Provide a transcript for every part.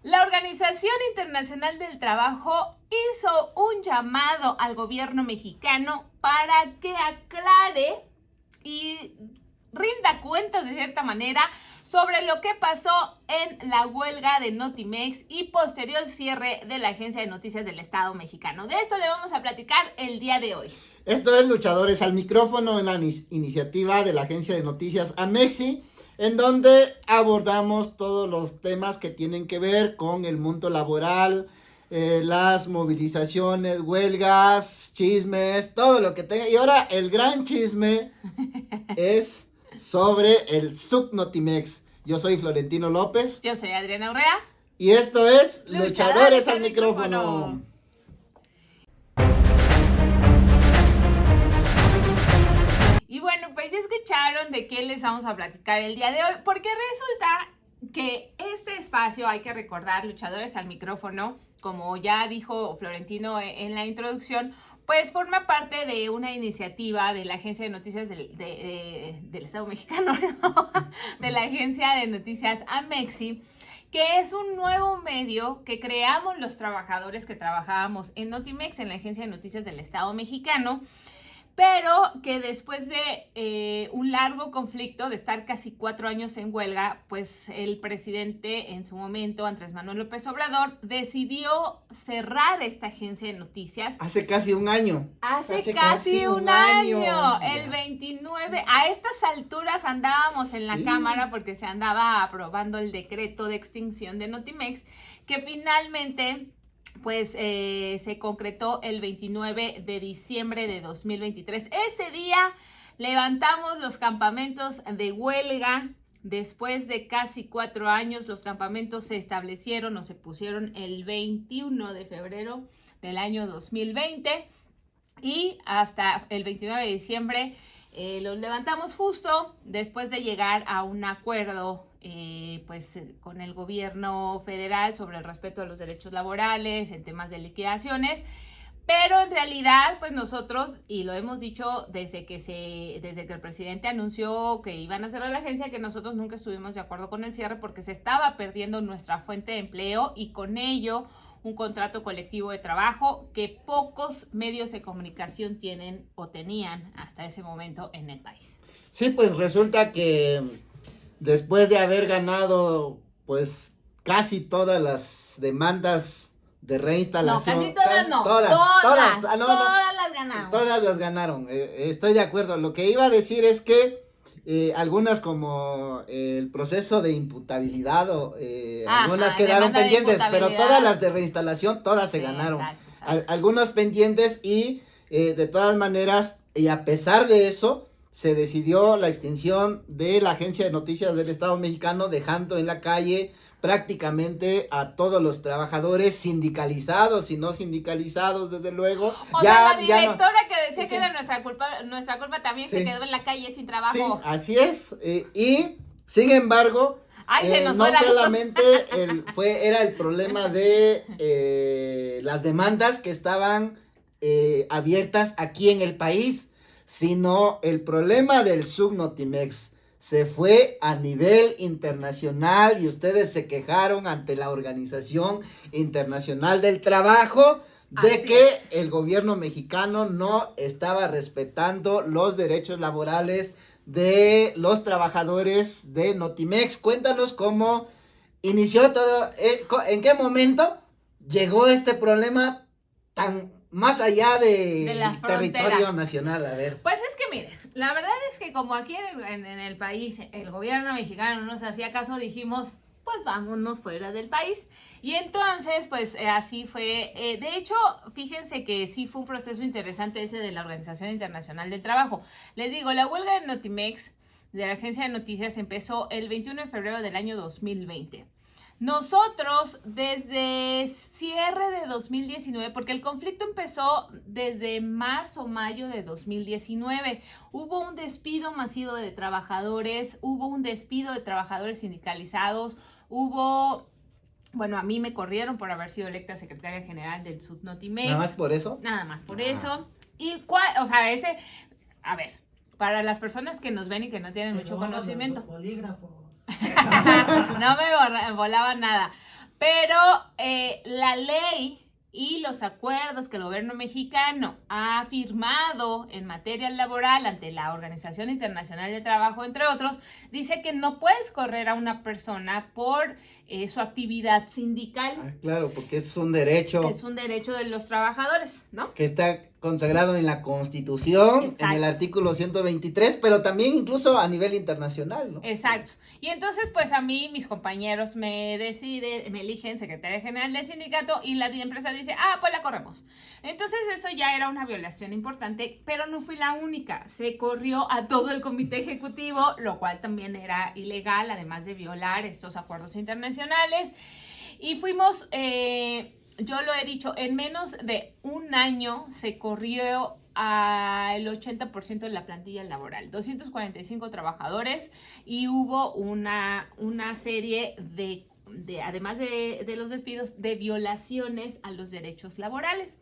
La Organización Internacional del Trabajo hizo un llamado al gobierno mexicano para que aclare y rinda cuentas de cierta manera sobre lo que pasó en la huelga de Notimex y posterior cierre de la Agencia de Noticias del Estado mexicano. De esto le vamos a platicar el día de hoy. Esto es Luchadores al Micrófono, una iniciativa de la Agencia de Noticias AMEXI, en donde abordamos todos los temas que tienen que ver con el mundo laboral, las movilizaciones, huelgas, chismes, todo lo que tenga. Y ahora el gran chisme es sobre el Subnotimex. Yo soy Florentino López. Yo soy Adriana Urrea. Y esto es Luchadores al Micrófono. Y bueno, pues ya escucharon de qué les vamos a platicar el día de hoy, porque resulta que este espacio, hay que recordar, Luchadores al Micrófono, como ya dijo Florentino en la introducción, pues forma parte de una iniciativa de la Agencia de Noticias del Estado Mexicano, ¿no? De la Agencia de Noticias AMEXI, que es un nuevo medio que creamos los trabajadores que trabajábamos en Notimex, en la Agencia de Noticias del Estado Mexicano, pero que después de un largo conflicto, de estar casi 4 años en huelga, pues el presidente en su momento, Andrés Manuel López Obrador, decidió cerrar esta agencia de noticias. Hace casi un año. Hace casi un año. El 29. A estas alturas andábamos en la Cámara porque se andaba aprobando el decreto de extinción de Notimex, que finalmente pues se concretó el 29 de diciembre de 2023. Ese día levantamos los campamentos de huelga. Después de casi 4 años, los campamentos se establecieron o se pusieron el 21 de febrero del año 2020 y hasta el 29 de diciembre los levantamos justo después de llegar a un acuerdo con el gobierno federal sobre el respeto a los derechos laborales en temas de liquidaciones, pero en realidad pues nosotros, y lo hemos dicho desde que el presidente anunció que iban a cerrar la agencia, que nosotros nunca estuvimos de acuerdo con el cierre porque se estaba perdiendo nuestra fuente de empleo y con ello un contrato colectivo de trabajo que pocos medios de comunicación tienen o tenían hasta ese momento en el país. Sí, pues resulta que después de haber ganado pues casi todas las demandas de reinstalación. No, casi todas no. Todas las ganaron. Todas las ganaron. Estoy de acuerdo. Lo que iba a decir es que algunas como el proceso de imputabilidad algunas quedaron pendientes, pero todas las de reinstalación, todas se ganaron. Exacto. Algunos pendientes y de todas maneras, y a pesar de eso, se decidió la extinción de la Agencia de Noticias del Estado Mexicano, dejando en la calle prácticamente a todos los trabajadores sindicalizados y no sindicalizados, desde luego. O sea, la directora que decía que era nuestra culpa también se quedó en la calle sin trabajo. Sí, así es. Y sin embargo, no solamente era el problema de las demandas que estaban abiertas aquí en el país, sino el problema del Subnotimex se fue a nivel internacional y ustedes se quejaron ante la Organización Internacional del Trabajo de que el gobierno mexicano no estaba respetando los derechos laborales de los trabajadores de Notimex. Cuéntanos cómo inició todo, en qué momento llegó este problema tan más allá del territorio nacional. A ver. Pues es que miren, la verdad es que como aquí en el país el gobierno mexicano no nos hacía caso, dijimos, pues vámonos fuera del país. Y entonces, pues así fue. De hecho, fíjense que sí fue un proceso interesante ese de la Organización Internacional del Trabajo. Les digo, la huelga de Notimex, de la Agencia de Noticias, empezó el 21 de febrero del año 2020. Nosotros, desde cierre de 2019, porque el conflicto empezó desde marzo o mayo de 2019, hubo un despido masivo de trabajadores, hubo un despido de trabajadores sindicalizados, bueno, a mí me corrieron por haber sido electa secretaria general del Subnotimex. ¿Nada más por eso? Nada más por eso. Y, a ver, para las personas que nos ven y que no tienen mucho conocimiento. Bolígrafos. No me volaba nada. Pero la ley y los acuerdos que el gobierno mexicano ha firmado en materia laboral ante la Organización Internacional del Trabajo, entre otros, dice que no puedes correr a una persona por su actividad sindical. Claro, porque es un derecho. Es un derecho de los trabajadores, ¿no? Que está consagrado en la Constitución, exacto, en el artículo 123, pero también incluso a nivel internacional, ¿no? Exacto. Y entonces, pues a mí, mis compañeros me eligen secretaria general del sindicato y la empresa dice, pues la corremos. Entonces eso ya era una violación importante, pero no fui la única. Se corrió a todo el comité ejecutivo, lo cual también era ilegal, además de violar estos acuerdos internacionales. Y fuimos... yo lo he dicho, en menos de un año se corrió al 80% de la plantilla laboral, 245 trabajadores, y hubo una serie de además de los despidos, de violaciones a los derechos laborales.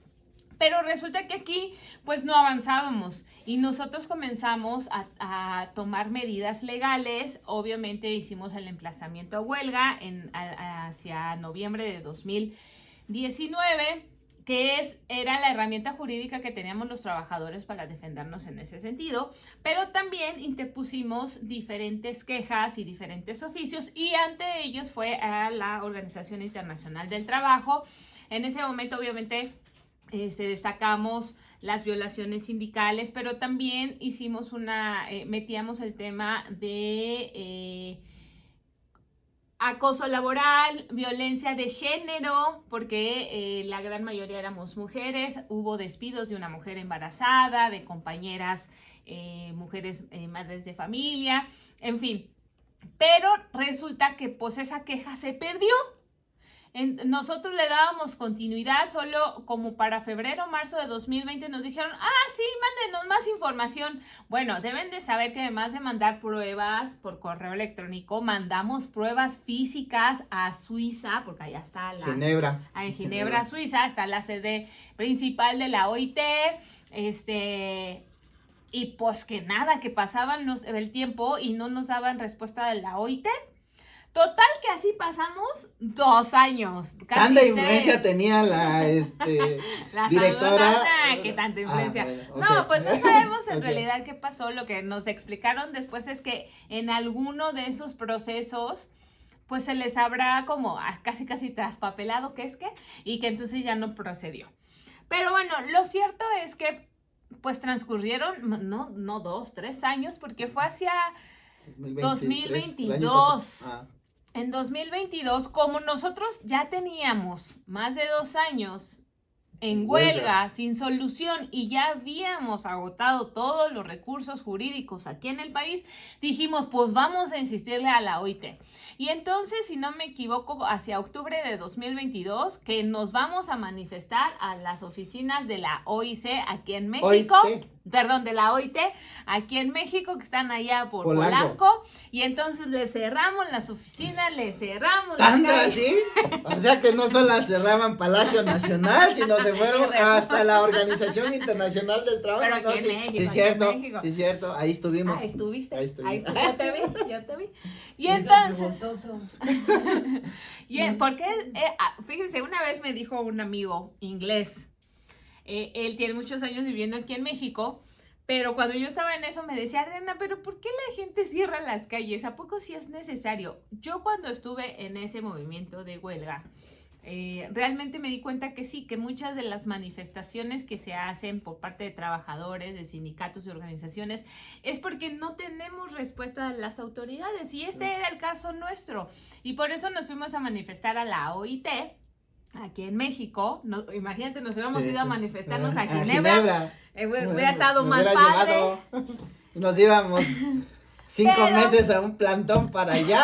Pero resulta que aquí pues no avanzábamos y nosotros comenzamos a tomar medidas legales. Obviamente hicimos el emplazamiento a huelga hacia noviembre de 2019, que era la herramienta jurídica que teníamos los trabajadores para defendernos en ese sentido, pero también interpusimos diferentes quejas y diferentes oficios, y ante ellos fue a la Organización Internacional del Trabajo. En ese momento, obviamente, destacamos las violaciones sindicales, pero también hicimos metíamos el tema de acoso laboral, violencia de género, porque la gran mayoría éramos mujeres. Hubo despidos de una mujer embarazada, de compañeras, mujeres madres de familia, en fin. Pero resulta que pues esa queja se perdió. Nosotros le dábamos continuidad, solo como para febrero o marzo de 2020 nos dijeron, sí, mándenos más información. Bueno, deben de saber que además de mandar pruebas por correo electrónico, mandamos pruebas físicas a Suiza, porque allá está Ginebra. En Ginebra, Suiza, está la sede principal de la OIT, y pues que nada, que pasaban el tiempo y no nos daban respuesta de la OIT. Total que así pasamos 2 años. Tanta influencia tenía la directora. ¿Qué tanta influencia? Bueno, okay. No, pues no sabemos en realidad qué pasó. Lo que nos explicaron después es que en alguno de esos procesos, pues se les habrá como casi traspapelado y que entonces ya no procedió. Pero bueno, lo cierto es que pues transcurrieron, no 2, 3 años, porque fue hacia 2022. En 2022, como nosotros ya teníamos más de 2 años en huelga, sin solución, y ya habíamos agotado todos los recursos jurídicos aquí en el país, dijimos, pues vamos a insistirle a la OIT. Y entonces, si no me equivoco, hacia octubre de 2022, que nos vamos a manifestar a las oficinas de la OIC aquí en México. De la OIT, aquí en México, que están allá por Polanco. Y entonces le cerramos las oficinas, le cerramos. ¿Tanto así? O sea que no solo cerraban Palacio Nacional, sino se fueron hasta la Organización Internacional del Trabajo. Pero aquí en México, sí, cierto, ahí estuvimos. Ahí estuviste. Ahí yo te vi. Y entonces, porque, fíjense, una vez me dijo un amigo inglés, él tiene muchos años viviendo aquí en México, pero cuando yo estaba en eso me decía, Adriana, pero ¿por qué la gente cierra las calles? ¿A poco sí es necesario? Yo cuando estuve en ese movimiento de huelga, realmente me di cuenta que sí, que muchas de las manifestaciones que se hacen por parte de trabajadores, de sindicatos y organizaciones, es porque no tenemos respuesta de las autoridades, y este era el caso nuestro, y por eso nos fuimos a manifestar a la OIT, aquí en México. Imagínate, nos hubiéramos ido a manifestarnos a Ginebra. Hubiera estado más padre. Nos íbamos 5 meses a un plantón para allá.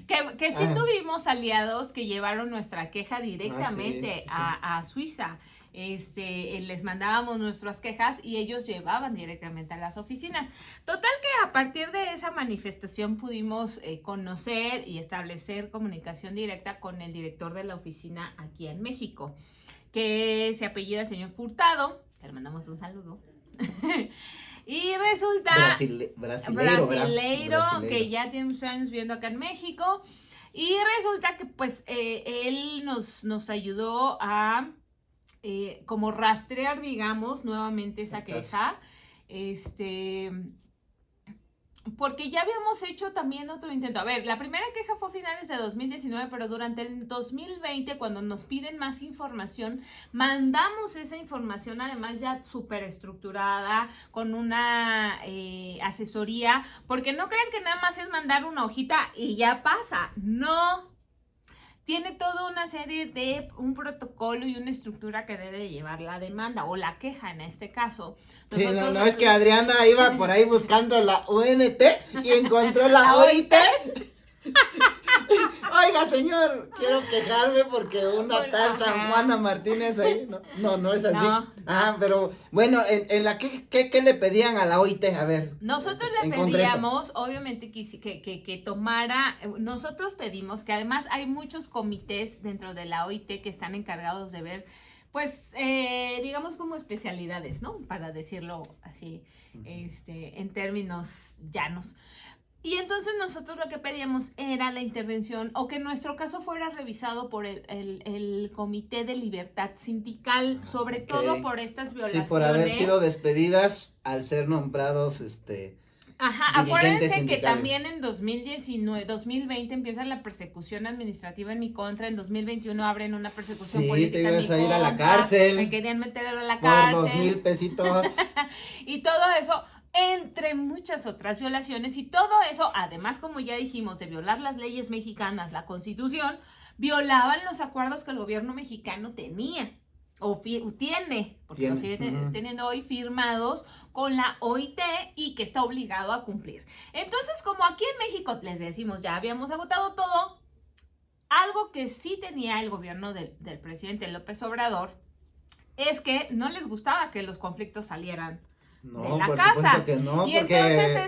Que sí tuvimos aliados que llevaron nuestra queja directamente a Suiza. Les mandábamos nuestras quejas y ellos llevaban directamente a las oficinas. Total que a partir de esa manifestación pudimos conocer y establecer comunicación directa con el director de la oficina aquí en México, que se apellida el señor Furtado, que le mandamos un saludo. Y resulta brasileiro, que ya tiene muchos años viviendo acá en México. Y resulta que pues él nos ayudó a como rastrear, digamos, nuevamente esa queja. Porque ya habíamos hecho también otro intento. A ver, la primera queja fue a finales de 2019, pero durante el 2020, cuando nos piden más información, mandamos esa información, además ya súper estructurada, con una asesoría, porque no crean que nada más es mandar una hojita y ya pasa. No. Tiene toda una serie de un protocolo y una estructura que debe llevar la demanda o la queja en este caso. Sí, no es que Adriana iba por ahí buscando la UNT y encontró la OIT. Oiga, señor, quiero quejarme porque una tal San Juana Martínez ahí, no es así. No. Pero bueno, en la ¿qué le pedían a la OIT? A ver. Nosotros le pedíamos, obviamente, que tomara, nosotros pedimos que además hay muchos comités dentro de la OIT que están encargados de ver, pues, digamos como especialidades, ¿no? Para decirlo así, en términos llanos. Y entonces nosotros lo que pedíamos era la intervención o que nuestro caso fuera revisado por el Comité de Libertad Sindical, sobre todo por estas violaciones. Sí, por haber sido despedidas al ser nombrados acuérdense sindicales. que también en 2020 empieza la persecución administrativa en mi contra, en 2021 abren una persecución política. Sí, te ibas a ir a la cárcel. Me querían meter a la cárcel. Por 2,000 pesitos. Y todo eso, entre muchas otras violaciones, y todo eso, además, como ya dijimos, de violar las leyes mexicanas, la Constitución, violaban los acuerdos que el gobierno mexicano tenía, o tiene, porque los sigue teniendo hoy firmados con la OIT y que está obligado a cumplir. Entonces, como aquí en México, les decimos, ya habíamos agotado todo, algo que sí tenía el gobierno del presidente López Obrador es que no les gustaba que los conflictos salieran de la por casa. Supuesto que no, y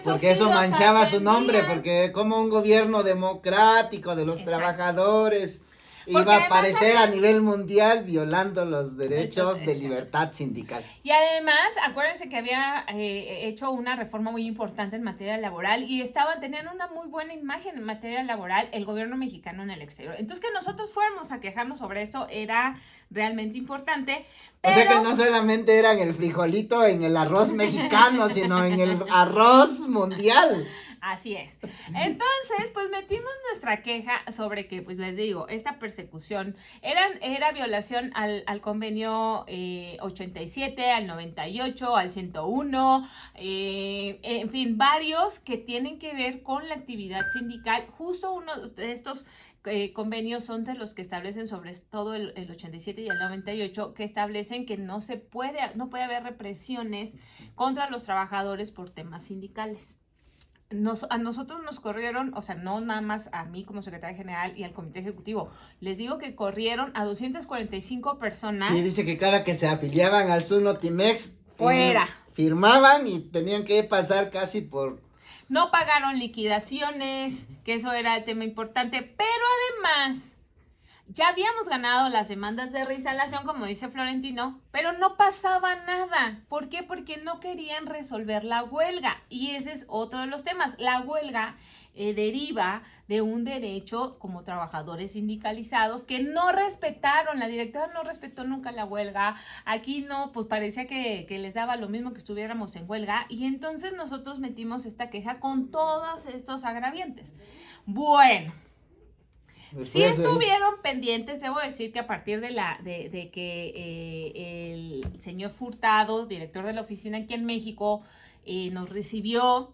porque eso manchaba su nombre, porque como un gobierno democrático de los trabajadores iba a aparecer a nivel mundial violando los derechos de libertad sindical. Y además, acuérdense que había hecho una reforma muy importante en materia laboral y tenían una muy buena imagen en materia laboral el gobierno mexicano en el exterior. Entonces, que nosotros fuéramos a quejarnos sobre esto era realmente importante. Pero... O sea que no solamente eran el frijolito en el arroz mexicano, sino en el arroz mundial. Así es. Entonces, pues metimos nuestra queja sobre que, pues les digo, esta persecución era violación al convenio 87, al 98, al 101, en fin, varios que tienen que ver con la actividad sindical. Justo uno de estos convenios son de los que establecen sobre todo el 87 y el 98, que establecen que no puede haber represiones contra los trabajadores por temas sindicales. A nosotros nos corrieron, o sea, no nada más a mí como secretaria general y al comité ejecutivo, les digo que corrieron a 245 personas. Sí, dice que cada que se afiliaban al Notimex fuera. Firmaban y tenían que pasar casi por... No pagaron liquidaciones, que eso era el tema importante, pero además ya habíamos ganado las demandas de reinstalación, como dice Florentino, pero no pasaba nada. ¿Por qué? Porque no querían resolver la huelga. Y ese es otro de los temas. La huelga deriva de un derecho como trabajadores sindicalizados que no respetaron. La directora no respetó nunca la huelga. Aquí no, pues parecía que les daba lo mismo que estuviéramos en huelga. Y entonces nosotros metimos esta queja con todos estos agraviantes. Bueno. Sí estuvieron pendientes, debo decir que a partir de que el señor Furtado, director de la oficina aquí en México, nos recibió,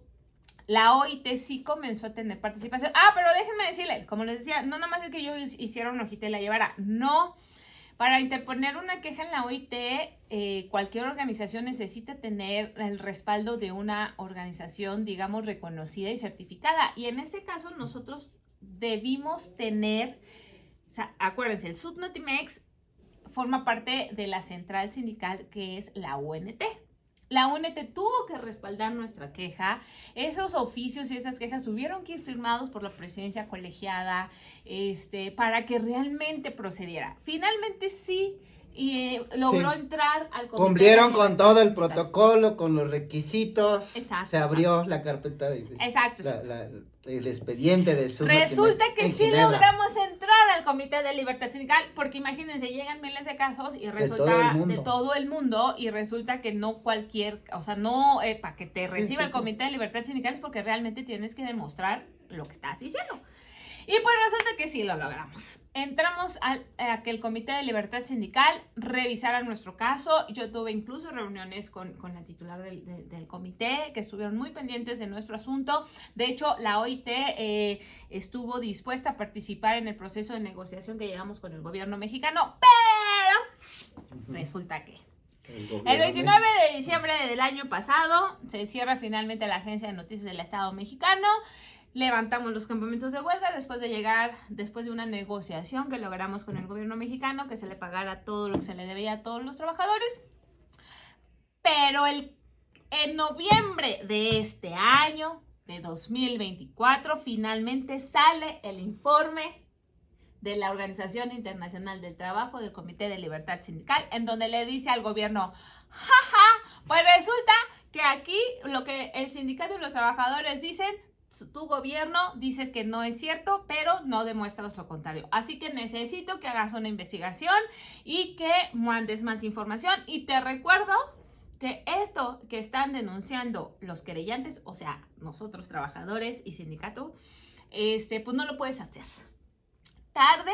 la OIT sí comenzó a tener participación. Pero déjenme decirles, como les decía, no nada más es que yo hiciera una hojita y la llevara, no. Para interponer una queja en la OIT, cualquier organización necesita tener el respaldo de una organización, digamos, reconocida y certificada. Y en este caso nosotros debimos tener, o sea, acuérdense, el Notimex forma parte de la central sindical que es la UNT. La UNT tuvo que respaldar nuestra queja. Esos oficios y esas quejas tuvieron que ir firmados por la presidencia colegiada para que realmente procediera. Finalmente sí y logró entrar al comité. Cumplieron con todo el protocolo, con los requisitos. Exacto, se abrió la carpeta. Exacto. El expediente de su. Resulta que sí logramos entrar al Comité de Libertad Sindical, porque imagínense, llegan miles de casos y resulta de todo el mundo, y resulta que no cualquier, o sea, no para que te reciba el Comité de Libertad Sindical es porque realmente tienes que demostrar lo que estás diciendo. Y pues resulta que sí lo logramos. Entramos a que el Comité de Libertad Sindical revisara nuestro caso. Yo tuve incluso reuniones con la titular del comité, que estuvieron muy pendientes de nuestro asunto. De hecho, la OIT estuvo dispuesta a participar en el proceso de negociación que llevamos con el gobierno mexicano, pero resulta que el 29 de diciembre del año pasado se cierra finalmente la Agencia de Noticias del Estado mexicano. Levantamos los campamentos de huelga después de una negociación que logramos con el gobierno mexicano, que se le pagara todo lo que se le debía a todos los trabajadores. Pero en noviembre de este año, de 2024, finalmente sale el informe de la Organización Internacional del Trabajo, del Comité de Libertad Sindical, en donde le dice al gobierno, jaja, pues resulta que aquí lo que el sindicato y los trabajadores dicen, tu gobierno dices que no es cierto, pero no demuestras lo contrario. Así que necesito que hagas una investigación y que mandes más información. Y te recuerdo que esto que están denunciando los querellantes, o sea, nosotros trabajadores y sindicato, pues no lo puedes hacer. Tarde,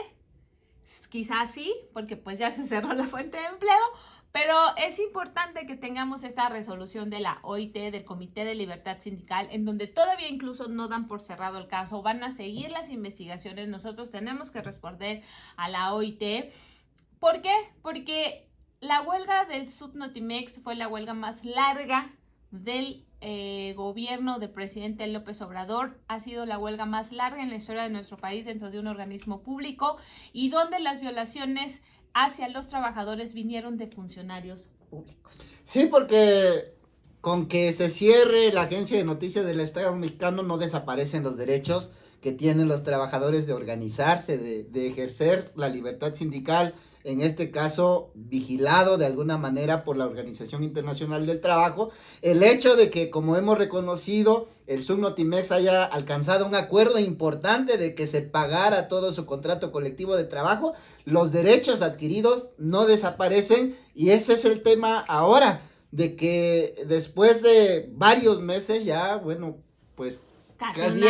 quizás sí, porque pues ya se cerró la fuente de empleo, pero es importante que tengamos esta resolución de la OIT, del Comité de Libertad Sindical, en donde todavía incluso no dan por cerrado el caso, van a seguir las investigaciones, nosotros tenemos que responder a la OIT. ¿Por qué? Porque la huelga del Subnotimex fue la huelga más larga del gobierno del presidente López Obrador, ha sido la huelga más larga en la historia de nuestro país dentro de un organismo público y donde las violaciones hacia los trabajadores vinieron de funcionarios públicos. Sí, porque con que se cierre la Agencia de Noticias del Estado mexicano no desaparecen los derechos que tienen los trabajadores de organizarse, de ejercer la libertad sindical, en este caso vigilado de alguna manera por la Organización Internacional del Trabajo. El hecho de que, como hemos reconocido, el Subnotimex haya alcanzado un acuerdo importante de que se pagara todo su contrato colectivo de trabajo, los derechos adquiridos no desaparecen, y ese es el tema ahora, de que después de varios meses ya, bueno, pues casi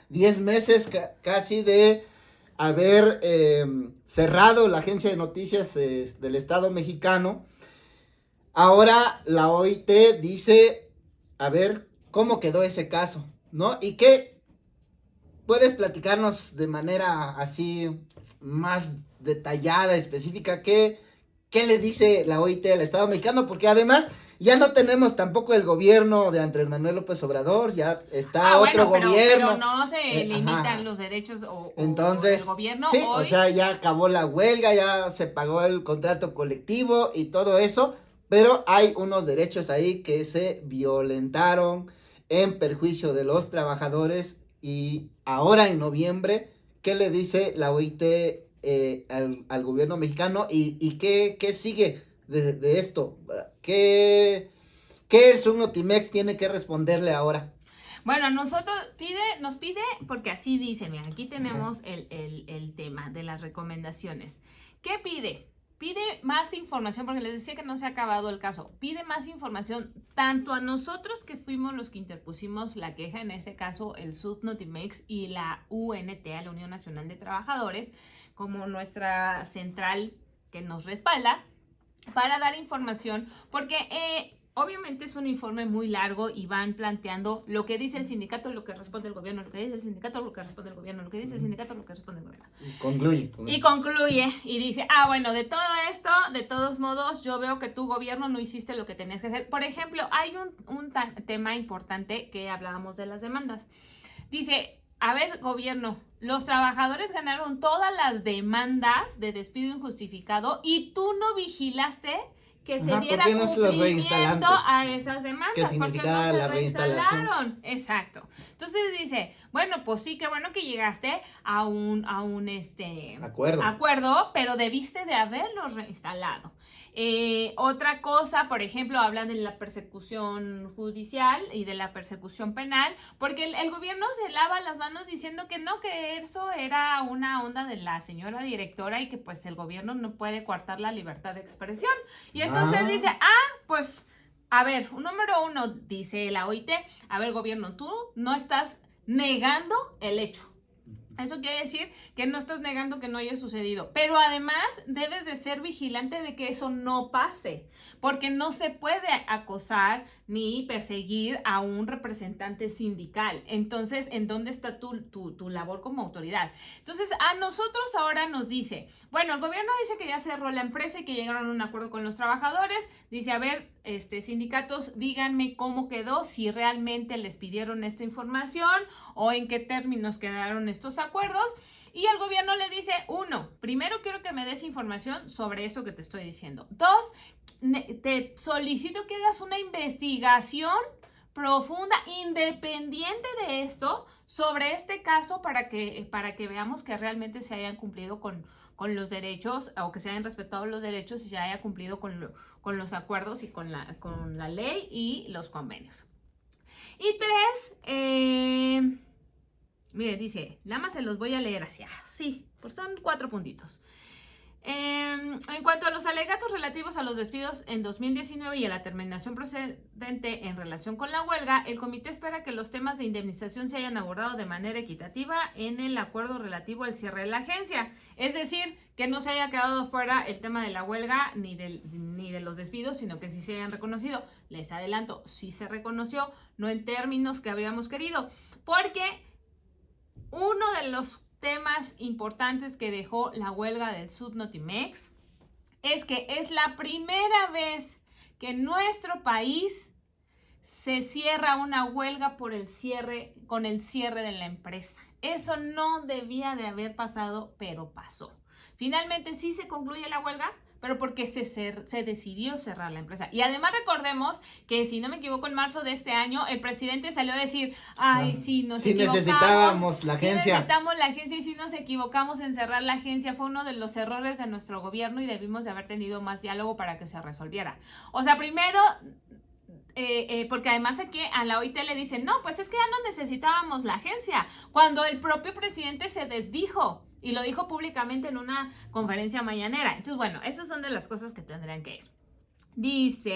10 meses casi de haber cerrado la Agencia de Noticias del Estado mexicano, ahora la OIT dice, a ver, ¿cómo quedó ese caso? ¿No? ¿Y qué puedes platicarnos de manera así más detallada, específica? ¿Qué le dice la OIT al Estado mexicano? Porque además ya no tenemos tampoco el gobierno de Andrés Manuel López Obrador, ya está otro gobierno. Pero no se limitan los derechos entonces, del gobierno. Sí, hoy... o sea, ya acabó la huelga, ya se pagó el contrato colectivo y todo eso, pero hay unos derechos ahí que se violentaron en perjuicio de los trabajadores. Y ahora en noviembre, ¿qué le dice la OIT al gobierno mexicano? ¿Y qué sigue de esto? ¿Qué el Subnotimex tiene que responderle ahora? Bueno, nos pide, porque así dice, mira, aquí tenemos el tema de las recomendaciones. ¿Qué pide? Pide más información, porque les decía que no se ha acabado el caso. Pide más información tanto a nosotros, que fuimos los que interpusimos la queja, en este caso el Subnotimex y la UNT, la Unión Nacional de Trabajadores, como nuestra central que nos respalda, para dar información, porque obviamente es un informe muy largo y van planteando lo que dice el sindicato, lo que responde el gobierno, lo que dice el sindicato, lo que responde el gobierno, lo que dice el sindicato, lo que responde el gobierno. Concluye y dice, bueno, de todo esto, de todos modos, yo veo que tu gobierno no hiciste lo que tenías que hacer. Por ejemplo, hay un tema importante que hablábamos de las demandas. Dice, a ver, gobierno, los trabajadores ganaron todas las demandas de despido injustificado y tú no vigilaste que se diera ¿por qué no se los cumplimiento reinstalantes? a esas demandas. ¿Qué significaba porque no se la reinstalación? reinstalaron. Exacto. Entonces dice, bueno, pues sí, qué bueno que llegaste a un acuerdo, pero debiste de haberlos reinstalado. Otra cosa, por ejemplo, hablan de la persecución judicial y de la persecución penal, porque el gobierno se lava las manos diciendo que no, que eso era una onda de la señora directora y que pues el gobierno no puede coartar la libertad de expresión. Y entonces dice, pues, a ver, número uno, dice la OIT, a ver, gobierno, tú no estás negando el hecho. Eso quiere decir que no estás negando que no haya sucedido, pero además debes de ser vigilante de que eso no pase, porque no se puede acosar ni perseguir a un representante sindical. Entonces, ¿en dónde está tu labor como autoridad? Entonces, a nosotros ahora nos dice, bueno, el gobierno dice que ya cerró la empresa y que llegaron a un acuerdo con los trabajadores. Dice, a ver, sindicatos, díganme cómo quedó, si realmente les pidieron esta información o en qué términos quedaron estos acuerdos. Y el gobierno le dice, uno, primero quiero que me des información sobre eso que te estoy diciendo. Dos, te solicito que hagas una investigación profunda, independiente de esto, sobre este caso para que veamos que realmente se hayan cumplido con los derechos o que se hayan respetado los derechos y se haya cumplido con los acuerdos y con la ley y los convenios. Y tres, mire, dice, nada más se los voy a leer así, pues son 4 puntitos. En cuanto a los alegatos relativos a los despidos en 2019 y a la terminación procedente en relación con la huelga, el comité espera que los temas de indemnización se hayan abordado de manera equitativa en el acuerdo relativo al cierre de la agencia. Es decir, que no se haya quedado fuera el tema de la huelga ni de los despidos, sino que sí se hayan reconocido. Les adelanto, sí se reconoció, no en términos que habíamos querido, porque uno de los temas importantes que dejó la huelga del Sud Notimex es que es la primera vez que en nuestro país se cierra una huelga con el cierre de la empresa. Eso no debía de haber pasado, pero pasó. Finalmente sí se concluye la huelga, pero porque se decidió cerrar la empresa. Y además recordemos que, si no me equivoco, en marzo de este año, el presidente salió a decir, sí, necesitábamos la agencia. Sí necesitamos la agencia y sí nos equivocamos en cerrar la agencia. Fue uno de los errores de nuestro gobierno y debimos de haber tenido más diálogo para que se resolviera. O sea, primero, porque además aquí a la OIT le dicen, no, pues es que ya no necesitábamos la agencia, cuando el propio presidente se desdijo. Y lo dijo públicamente en una conferencia mañanera. Entonces, bueno, esas son de las cosas que tendrían que ir. Dice...